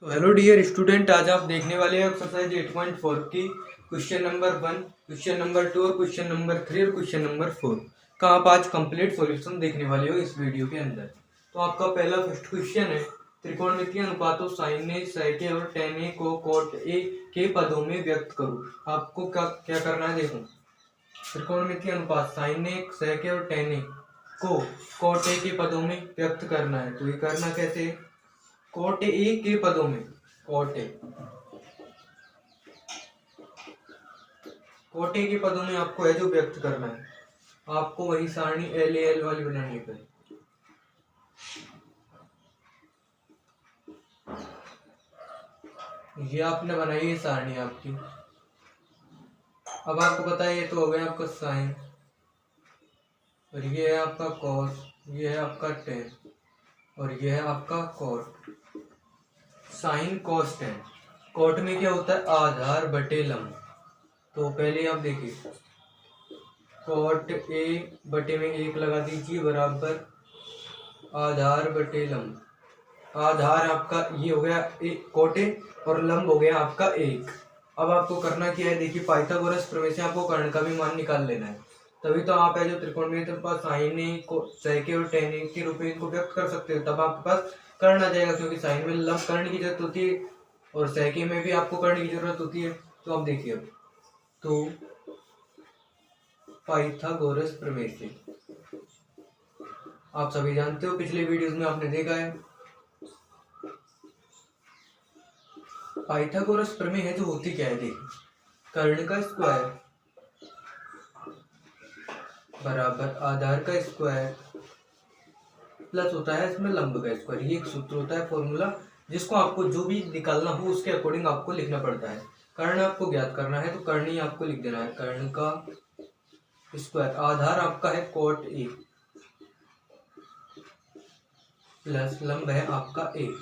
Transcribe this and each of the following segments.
तो hello dear student, आज आप देखने वाले हैं एक्सरसाइज 8.4 की क्वेश्चन नंबर 1, क्वेश्चन नंबर 2 और क्वेश्चन नंबर 3 और क्वेश्चन नंबर 4 का आप आज कंप्लीट सॉल्यूशन देखने वाले हो इस वीडियो के अंदर। तो आपका पहला फर्स्ट क्वेश्चन है, त्रिकोणमितीय अनुपातों साइन ए, सेक ए और टेन ए को कॉट ए के पदों में व्यक्त करो। आपको क्या क्या करना है, देखो त्रिकोणमितीय अनुपात साइन ए, सेक ए और टेन ए को कॉट ए के पदों में व्यक्त करना है। तो ये करना कैसे है, कॉट ए के पदों में, कॉट ए के पदों में आपको है जो व्यक्त करना है, आपको वही सारणी एल ए एल वाली बनानी है। ये आपने बनाई है सारणी आपकी। अब आपको पता है ये तो हो गया आपका साइन, और ये है आपका कॉस, ये है आपका टेन, और ये है आपका cot. Sine cos tan, cot में क्या होता है, आधार बटे लंब। तो पहले आप देखिए, कॉट ए बटे में 1 लगा दीजिए बराबर आधार बटे लंब। आधार आपका ये हो गया कॉट ए और लंब हो गया आपका 1। अब आपको करना क्या है, देखिए पाइथागोरस प्रमेय से आपको कर्ण का भी मान निकाल लेना है, तभी तो आप है जो त्रिकोणमितीय अनुपात साइन ए को सेक ए और टेन ए के रूप में इनको व्यक्त कर सकते हो। तब आपके पास कर्ण आ जाएगा, क्योंकि साइन में लंब कर्ण की जरूरत होती है और सेक ए में भी आपको कर्ण की जरूरत होती है। तो आप देखिए, अब तो पाइथागोरस प्रमेय से आप सभी जानते हो, पिछले वीडियोस में आपने देखा है। पाइथागोरस प्रमेय है जो होती क्या है, देखिए कर्ण का स्क्वायर बराबर आधार का स्क्वायर प्लस होता है इसमें लंब का स्क्वायर। ये एक सूत्र होता है, फॉर्मूला, जिसको आपको जो भी निकालना हो उसके अकॉर्डिंग आपको लिखना पड़ता है। कर्ण आपको ज्ञात करना है तो कर्ण ही आपको लिख देना है, कर्ण का स्क्वायर। आधार आपका है कॉट ए प्लस लंब है आपका 1,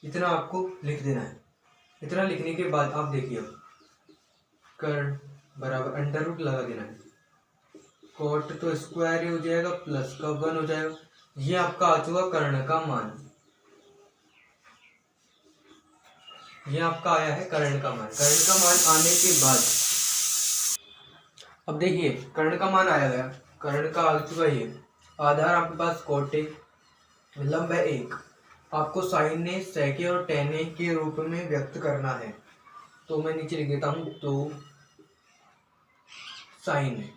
इतना आपको लिख देना है। इतना लिखने के बाद आप देखिए, कर्ण बराबर अंडर रूट लगा देना है, कॉट तो स्क्वायर ही हो जाएगा प्लस का 1 हो जाएगा। ये आपका आ चुका कर्ण का मान, ये आपका आया है कर्ण का मान। कर्ण का मान आने के बाद अब देखिए कर्ण का मान आया गया, कर्ण का आ चुका ये आधार आपके पास कॉट ए, लंब है 1, आपको साइन ए, सेक ए और टेन ए के रूप में व्यक्त करना है। तो मैं नीचे लिख देता हूं, तो साइन ए,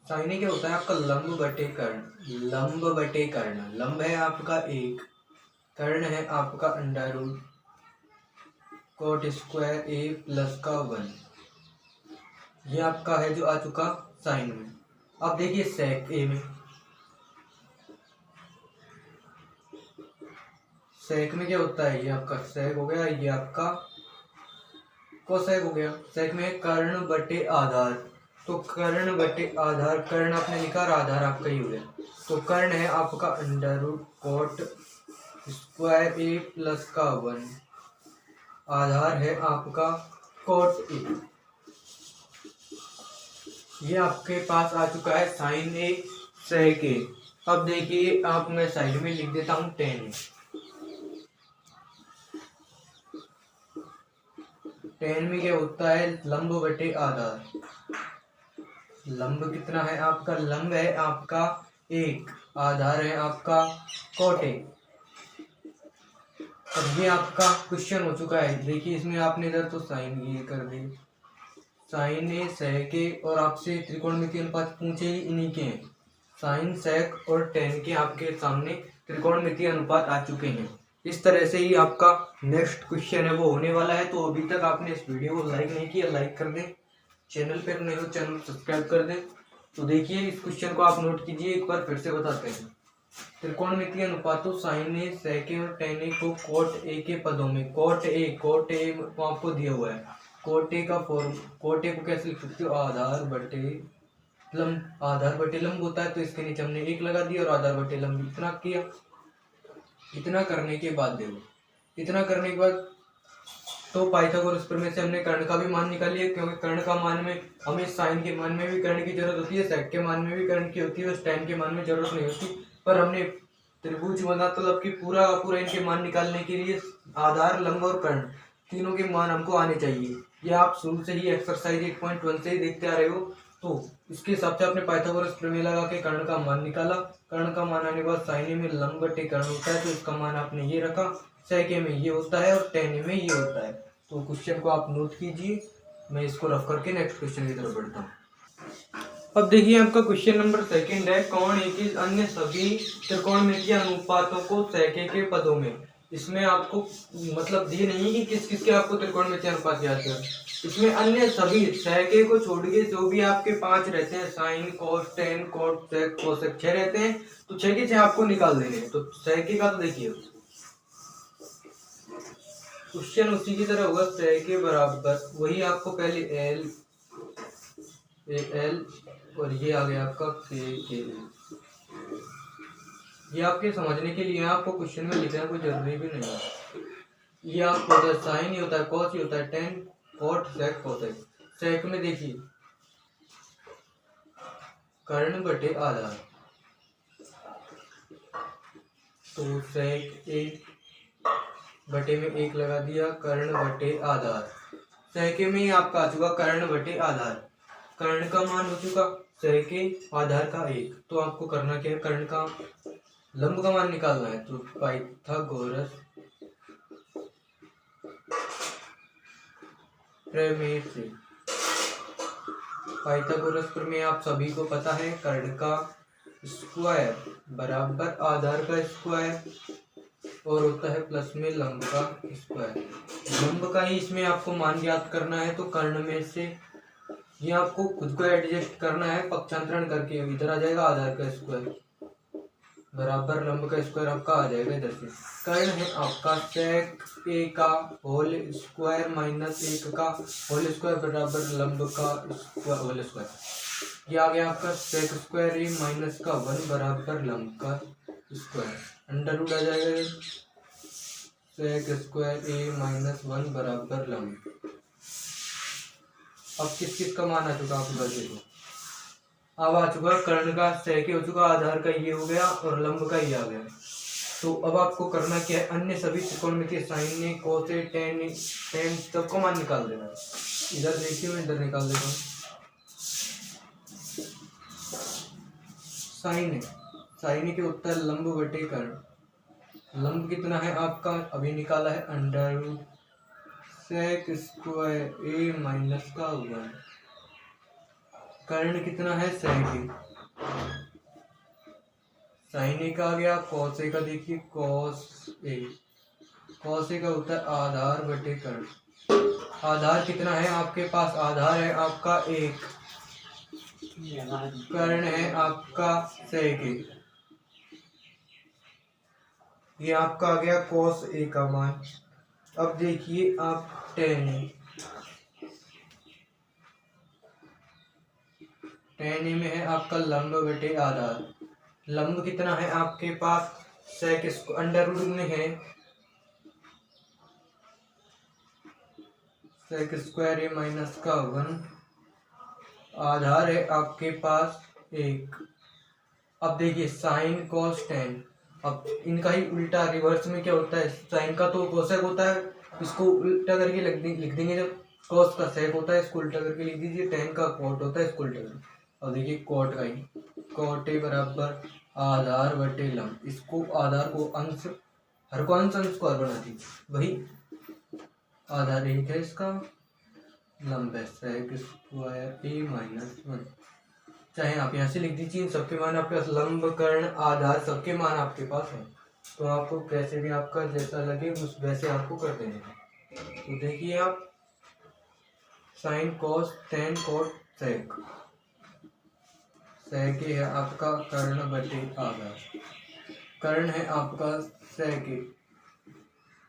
साइन ए क्या होता है आपका लंब बटे कर्ण, लंब बटे कर्ण। लंब है आपका 1, कर्ण है आपका अंडर रूट कॉट स्क्वायर ए प्लस का 1। ये आपका है जो आ चुका साइन में। अब देखिए सेक ए में, सेक में क्या होता है, ये आपका सेक हो गया, ये आपका कोसेक हो गया। सेक में कर्ण बटे आधार, तो कर्ण बटे आधार, कर्ण आपने लिखा और आधार आपका ही हो गया। तो कर्ण है आपका अंडर रूट कॉट स्क्वायर ए प्लस का 1, आधार है आपका कॉट ए। ये आपके पास आ चुका है साइन ए, सेक ए। अब देखिए आप, मैं साइड में लिख देता हूँ टेन ए। टेन में क्या होता है, लंब बटे आधार। लंब कितना है आपका, लंब है आपका 1, आधार है आपका कॉट ए। अब ये आपका क्वेश्चन हो चुका है। देखिए इसमें आपने इधर तो साइन ये कर दी, साइन ए, सेक ए, और आपसे त्रिकोणमितीय अनुपात पूछे ही इन्हीं के हैं। साइन, सेक और टेन के आपके सामने त्रिकोणमितीय अनुपात आ चुके हैं। इस तरह से ही आपका नेक्स्ट क्वेश्चन है वो होने वाला है। तो अभी तक आपने इस वीडियो को लाइक नहीं किया, लाइक कर दें, चैनल पर नहीं हो चैनल सब्सक्राइब कर दें। तो देखिए इस क्वेश्चन को आप नोट कीजिए, एक बार फिर से बताते हैं। त्रिकोणमितीय अनुपातों साइन ए, सेक ए और टेन ए को कॉट ए के पदों में, कॉट ए को आपको दिया हुआ है। कॉट ए का फॉर्म, कॉट ए को कैसे लिख सकते हो, आधार बटे लंब। आधार बटे लंब होता है, तो इसके नीचे हमने 1 लगा दिया और आधार बटे लंब इतना किया। इतना करने के बाद देखो, इतना करने के बाद तो पाइथागोरस प्रमेय से हमने कर्ण का भी मान निकाल लिया, क्योंकि कर्ण का मान में हमें साइन के मान में भी कर्ण की जरूरत होती है, सेक के मान में भी कर्ण की होती है, और टेन के मान में जरूरत नहीं होती। पर हमने त्रिभुज मतलब कि पूरा का पूरा इनके मान निकालने के लिए आधार, लंब और कर्ण तीनों के मान हमको आने चाहिए। ये आप शुरू से ही एक्सरसाइज 8.1 से ही देखते आ रहे हो। तो इसके हिसाब से आपने पाइथागोरस प्रमेय लगा के कर्ण का मान निकाला। कर्ण का मान आने के बाद साइने में लंब बटे कर्ण होता है, तो इसका मान आपने ये रखा। सेके में ये होता है और टेन में ये होता है। तो क्वेश्चन को आप नोट कीजिए, मैं इसको रफ करके नेक्स्ट क्वेश्चन की तरफ बढ़ता हूँ। अब देखिए आपका क्वेश्चन नंबर सेकंड है, कौन एक ही अन्य सभी त्रिकोणमितीय अनुपातों को सेके के पदों में। इसमें आपको मतलब दिए नहीं है कि किस किस के आपको त्रिकोणमितीय अनुपात याद कर। इसमें अन्य सभी सेके को छोड़ के जो भी आपके 5 रहते हैं, साइन, कॉस, टेन, कॉट, सेक, कोसेक 6 रहते हैं, तो 6 के 6 आपको निकाल देने हैं। तो सेके का तो देखिए क्वेश्चन उसी की तरह होगा, सेके बराबर वही आपको पहले एल और ये आ गया आपका के। ये आपके समझने के लिए आपको क्वेश्चन में लिखना कोई जरूरी भी नहीं है। ये आपको होता है साइन, ही होता है कॉस, ही होता है टेन, कॉट, सेक, कोसेक। सेक में देखिए कर्ण बटे आधार, तो सेक एक बटे में 1 लगा दिया, कर्ण बटे आधार। सेके में ही आपका आ चुका कर्ण बटे आधार। कर्ण का मान हो चुका सेके, आधार का 1। तो आपको करना क्या है, कर्ण का लंब का मान निकालना है। तो पाइथागोरस प्रमेय से, पाइथागोरस प्रमेय आप सभी को पता है, कर्ण का स्क्वायर बराबर आधार का स्क्वायर और होता है प्लस में लंब का स्क्वायर। लंब का ही इसमें आपको मान ज्ञात करना है, तो कर्ण में से ये आपको खुद को एडजस्ट करना है, पक्षांतरण करके इधर आ जाएगा आधार का स्क्वायर बराबर लंब का स्क्वायर आपका आ जाएगा इधर से। कर्ण है आपका सेक ए का होल स्क्वायर माइनस 1 का होल स्क्वायर बराबर लंब का होल स्क्वायर। ये आ गया आपका सेक स्क्वायर ए माइनस का 1 बराबर लंब का स्क्वायर, अंडर रूट आ जाएगा सेक स्क्वायर ए माइनस 1 बराबर लंब। अब किस किस का मान आ चुका आपको देखो, अब आ चुका कर्ण का सेके हो चुका, आधार का ये हो गया और लंब का ये आ गया। तो अब आपको करना क्या है, अन्य सभी त्रिकोणमितीय साइन ने, कोसे, टेन सबको मान निकाल देना है। इधर देखिए मैं इधर निकाल देता हूँ। साइन के उत्तर लंब बटे कर्ण। लंब कितना है आपका अभी निकाला है, अंडर रूट सेक स्क्वायर ए माइनस का 1। कर्ण कितना है सेक, साइन ए का आ गया, कॉस ए का देखिए कॉस ए, कॉस ए का होता है आधार बटे कर्ण। आधार कितना है आपके पास, आधार है आपका 1, कर्ण है आपका सेक ए। ये आपका आ गया कॉस ए का मान। अब देखिए आप टेन ए में है आपका लंब बटे आधार। लंब कितना है आपके पास, सेक अंडर रूट में है सेक स्क्वायर ए माइनस का 1, आधार है आपके पास 1। अब देखिए साइन कॉस टेन, अब इनका ही उल्टा रिवर्स में क्या होता है, साइन का तो कोसेक होता है, इसको उल्टा करके लिख देंगे। जब कॉस का सेक होता है इसको उल्टा करके लिख दीजिए, टेन का कॉट होता है इसको उल्टा करके। अब देखिए कॉट का ही, कॉट ए बराबर आधार बटे लंब। इसको आधार को अंश, हर को अंश अंश को हर बना दीजिए, वही आधार 1 है इसका, लंब है सेक स्क्वायर ए माइनस 1। चाहे आप यहाँ से लिख दीजिए, इन सबके मान आपके पास लंब, कर्ण, आधार सबके मान आपके पास है। तो आपको कैसे भी आपका जैसा लगे उस वैसे आपको कर देने हैं। तो देखिए आप sine cos tan cot sec, sec है आपका कर्ण बटे आधार, कर्ण है आपका सेक,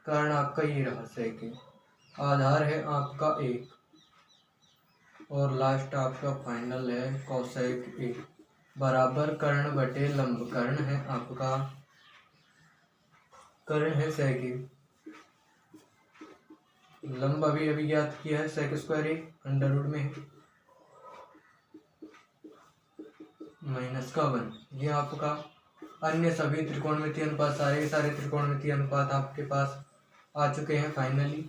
कर्ण आपका ये रहा सेक, आधार है आपका 1 और लास्ट आपका फाइनल है कोसेक ए बराबर कर्ण बटे लंब। कर्ण है आपका, कर्ण है सेक ए, लंब अभी अभी ज्ञात किया है sec square A under root में है माइनस का 1। ये आपका अन्य सभी त्रिकोणमितीय अनुपात, सारे के सारे त्रिकोणमितीय अनुपात आपके पास आ चुके हैं फाइनली।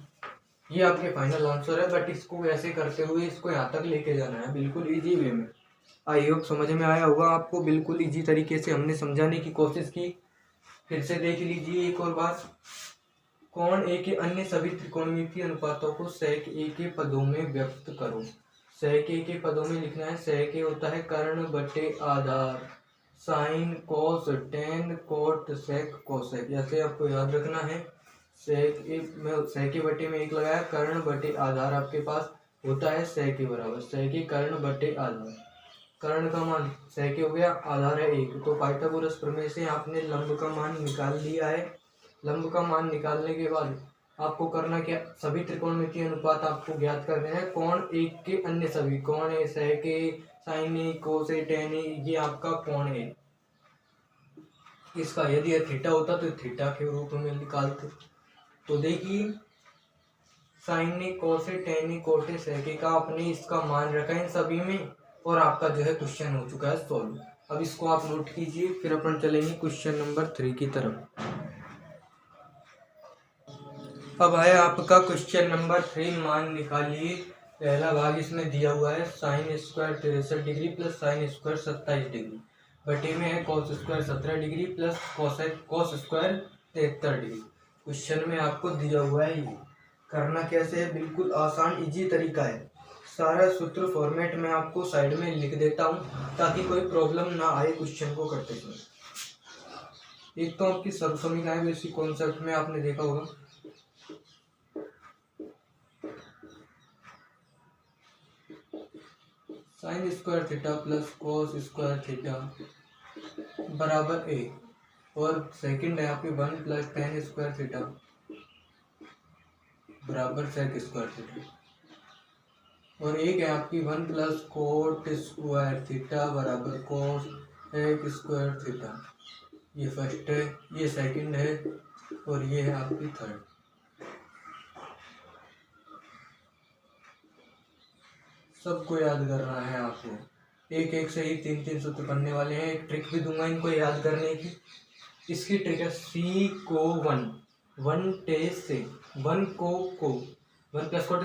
ये आपके फाइनल आंसर है, बट इसको ऐसे करते हुए इसको यहाँ तक लेके जाना है बिल्कुल इजी वे में। आई होप समझ में आया होगा आपको, बिल्कुल इजी तरीके से हमने समझाने की कोशिश की। फिर से देख लीजिए एक और बात, कोण ए के अन्य सभी त्रिकोणमितीय अनुपातों को sec a के पदों में व्यक्त करो। sec a के पदों में लिखना है, sec a होता है कर्ण बटे आधार, sine cos tan cot sec cosec, ऐसे आपको याद रखना है। sec a में sec a बटे में 1 लगाया, कर्ण बटे आधार आपके पास होता है sec a बराबर sec a कर्ण बटे आधार, कर्ण का मान sec a हो गया, आधार है 1, तो पाइथागोरस प्रमेय से आपने लंब का मान निकाल लिया है। लंब का मान निकालने के बाद आपको करना क्या, सभी त्रिकोणमितीय अनुपात आपको ज्ञात कर देना है। कोण एक के अन्य सभी, कोण ए sec a sin a cos a tan a, ये आपका कोण है। इसका यदि यह थीटा होता तो थीटा के रूप में निकालते। तो देखिए sine A cos a tan a cot a sec a का आपने इसका मान रखा इन सभी में, और आपका जो है क्वेश्चन हो चुका है सॉल्व। अब इसको आप नोट कीजिए, फिर अपन चलेंगे क्वेश्चन नंबर 3 की तरफ। अब है आपका क्वेश्चन नंबर 3, मान निकालिए। पहला भाग इसमें दिया हुआ है sign square 63 degree plus sine square 27 degree, बटे में है cos square 17 degree plus cos square 73 degree. Question में आपको दिया हुआ है, ये करना कैसे है, बिल्कुल आसान इजी तरीका है। सारा सूत्र फॉर्मेट में आपको साइड में लिख देता हूँ ताकि कोई प्रॉब्लम ना आए क्वेश्चन को करते समय। एक तो आपकी सर्वसमीकरण बेसिक कॉन्सेप्ट में आपने देखा होगा, sine square theta plus cos square theta बराबर ए, और सेकंड है आपकी 1 प्लस टेन स्क्वायर थीटा बराबर सेक स्क्वायर थीटा, और एक है आपकी 1 प्लस कोट स्क्वायर थीटा बराबर कॉस एक स्क्वायर थीटा। ये फर्स्ट है, ये सेकंड है, और ये है आपकी थर्ड। सबको याद करना है आपको, एक एक से ही 3 सूत्र बनने वाले हैं। एक ट्रिक भी दूंगा इनको याद करने की। इसकी ट्रिक है सी को 1 टे से 1 को 1 प्लस कोट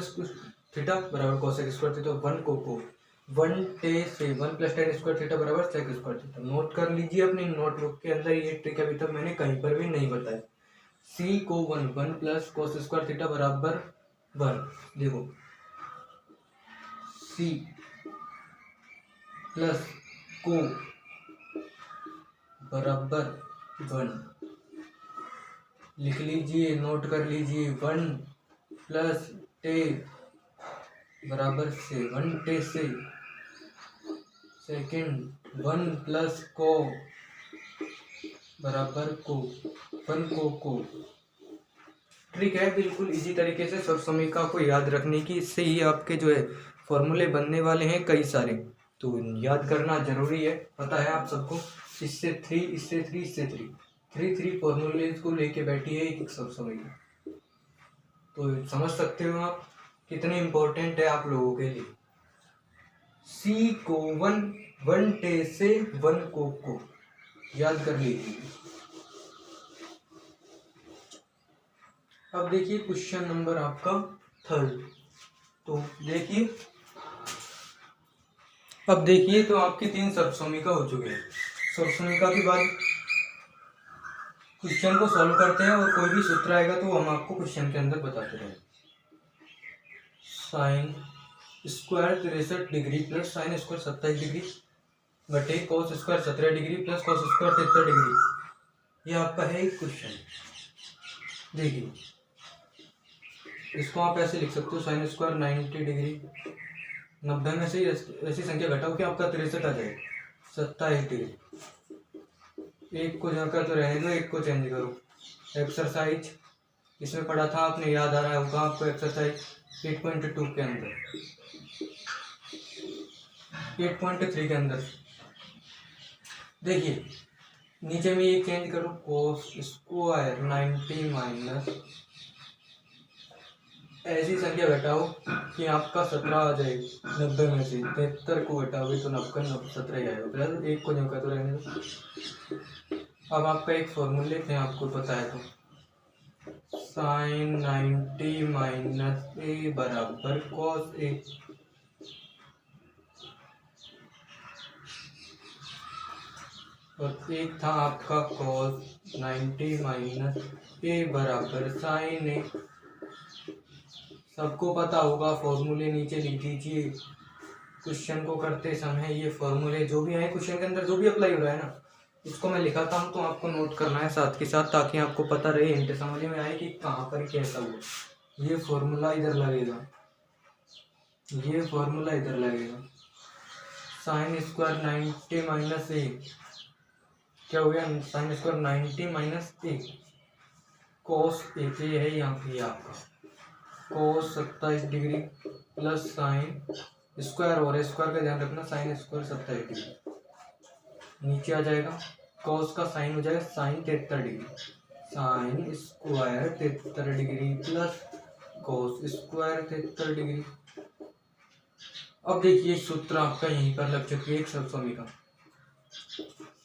थीटा बराबर कोसेक स्क्वायर थीटा, 1 को 1 टे से 1 प्लस टेन स्क्वायर थीटा बराबर सेक स्क्वायर थीटा। नोट कर लीजिए अपनी नोटबुक के अंदर, ये ट्रिक अभी तक मैंने कहीं पर भी नहीं बताया। सी को 1 प्लस कोस स्क्वायर थीटा बराबर 1, देखो सी प्लस को बराबर 1 लिख लीजिए, नोट कर लीजिए। 1 प्लस टे बराबर से 1 टे से, सेकंड 1 प्लस को बराबर को 1 को। ट्रिक है बिल्कुल इजी तरीके से सब समीकरण को याद रखने की, इससे ही आपके जो है फॉर्मूले बनने वाले हैं कई सारे, तो याद करना जरूरी है। पता है आप सबको, इससे 3 इससे 3 इससे 3 फॉर्मूले को लेके बैठी है एक सब समीकरण, तो समझ सकते हो आप कितने इम्पोर्टेंट है आप लोगों के लिए। सी को 1 टे से 1 को याद कर लीजिए। अब देखिए क्वेश्चन नंबर आपका 3, तो देखिए अब देखिए तो आपकी 3 सर्वसमीका हो चुके हैं। सर्वसमीका के बाद क्वेश्चन को सॉल्व करते हैं, और कोई भी सूत्र आएगा तो हम आपको क्वेश्चन के अंदर बताते रहेंगे। Sine square 63 degree plus sine square 27 degree बटे cos square 17 degree plus cos square 73 degree, ये आपका है एक क्वेश्चन। देखिए इसको आप ऐसे लिख सकते हो, साइन स्क्वायर 90 डिग्री, 90 में से ऐसी संख्या घटाओ कि आपका 63 आ जाए, 27 डिग्री। एक को जाकर तो रहने दो, एक को चेंज करो। एक्सरसाइज इसमें पढ़ा था आपने, याद आ रहा होगा आपको, एक्सरसाइज 8.2 के अंदर, 8.3 के अंदर देखिए नीचे में ये चेंज करो, कोस स्क्वायर 90 माइनस ऐसी संख्या घटाओ कि आपका 17 आ जाए। 90 में से 73 को घटाओगे तो 90 17 ही आएगा, प्लस एक को जो का तो रहने दो। अब आपका एक फॉर्मूला लेते हैं, आपको पता है तो साइन 90 माइनस ए बराबर कॉस ए। और एक था आपका कॉस 90 माइनस ए बराबर साइन ए। सबको पता होगा, फॉर्मूले नीचे लिख दीजिए। क्वेश्चन को करते समय ये फॉर्मूले जो भी है क्वेश्चन के अंदर, जो भी अप्लाई हो रहा है ना, उसको मैं लिखाता हूँ तो आपको नोट करना है साथ के साथ, ताकि आपको पता रहे, हिंट समझ में आए कि कहाँ पर कैसा हुआ। ये फॉर्मूला इधर लगेगा, ये फॉर्मूला इधर लगेगा। साइन स्क्वायर 90 माइनस ए क्या हो गया, साइन स्क्वायर 90 माइनस ए कोस ए है यहाँ पे आपका कोस 27 डिग्री प्लस साइन स्क्वायर, और स्क्वायर का ध्यान रखना, साइन स्क्वायर 27 डिग्री। नीचे आ जाएगा कॉस का साइन हो जाएगा sine 73 degree, sine square 73 degree plus cos square 73 degree. अब देखिए सूत्र आपका यहीं पर लग चुकी है, एक सब समीकरण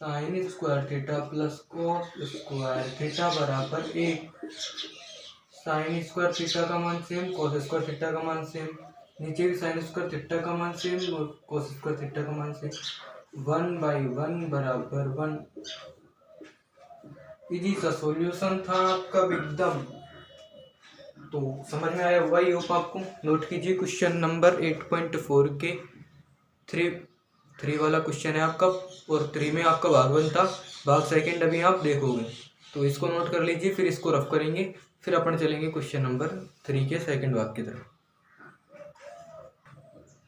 sine square theta plus cos square theta बराबर 1। साइन स्क्वायर थीटा का मान सेम, कॉस स्क्वायर थीटा का मान सेम, नीचे भी साइन स्क्वायर थीटा का मान सेम और कॉस स्क्वायर थीटा का मान सेम। 1/1 बराबर 1। इजी सा सॉल्यूशन था आपका एकदम। तो समझ में आया होगा, ये होप आपको। नोट कीजिए क्वेश्चन नंबर 8.4 के 3 वाला क्वेश्चन है आपका, और 3 में आपका भाग 1 था, भाग सेकंड अभी आप देखोगे, तो इसको नोट कर लीजिए, फिर इसको रफ करेंगे, फिर अपन चलेंगे क्वेश्चन नंबर 3 के सेकंड भाग की तरफ।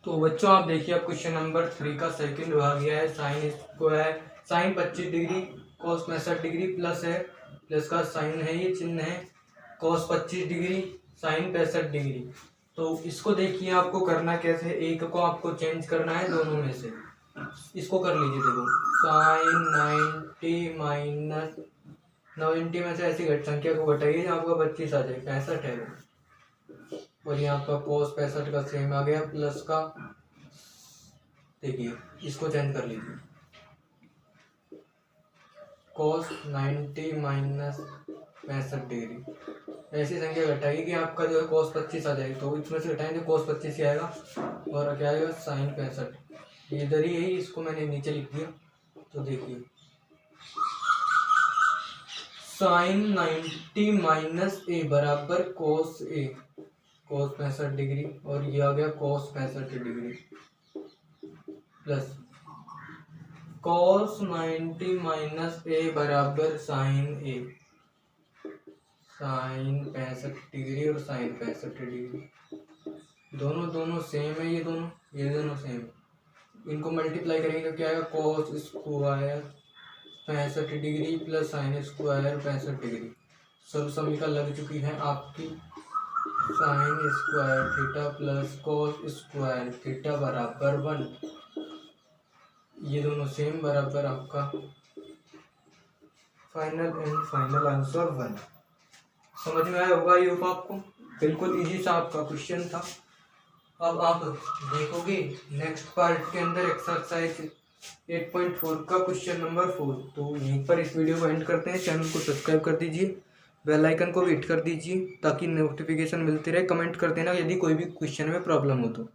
तो बच्चों आप देखिए, अब क्वेश्चन नंबर 3 का सेकंड भाग यह है, sine square sine 25 degree cos 65 degree plus है, प्लस का साइन है, ये चिन्ह है, कॉस 25 डिग्री साइन 65 डिग्री। तो इसको देखिए आपको करना कैसे है, एक को आपको चेंज करना है दोनों में से। इसको कर लीजिए, देखो साइन 90 माइनस 90 में से ऐसी संख्या को घटाइए जहाँ आपका 25 आ जाए, 65 है, और यहाँ आपका कोस 65 का सेम आ गया, प्लस का देखिए इसको चेंज कर लीजिए, कोस 90 माइनस 65 डिग्री। ऐसी संख्या घटाइए कि आपका जो है कोस 25 आ जाएगी, तो इसमें से घटाएंगे कोस 25 ही आएगा, और क्या आएगा साइन 65। इधर ही है, इसको मैंने नीचे लिख दिया। तो देखिए साइन 90 माइनस ए बराबर कोस ए, कोस 65 डिग्री, और ये आ गया कोस 65 डिग्री, प्लस कोस 90 माइनस ए बराबर साइन ए, साइन 65 डिग्री और साइन 65 डिग्री दोनों सेम है, ये दोनों सेम। इनको मल्टीप्लाई करेंगे तो क्या आएगा, cos square 65 degree plus sine square 65 degree. सब समीकरण लग चुकी है आपकी। Sine square theta plus cos square theta बराबर 1, ये दोनों सेम, बराबर आपका फाइनल आंसर 1। समझ में आया होगा ये आपको, बिल्कुल इजी सा आपका क्वेश्चन था। अब आप देखोगे नेक्स्ट पार्ट के अंदर एक्सरसाइज 8.4 का क्वेश्चन नंबर 4। तो यहीं पर इस वीडियो को एंड करते हैं। चैनल को सब्सक्राइब कर दीजिए, बेल आइकन को भी हिट कर दीजिए ताकि नोटिफिकेशन मिलती रहे। कमेंट कर देना यदि कोई भी क्वेश्चन में प्रॉब्लम हो तो।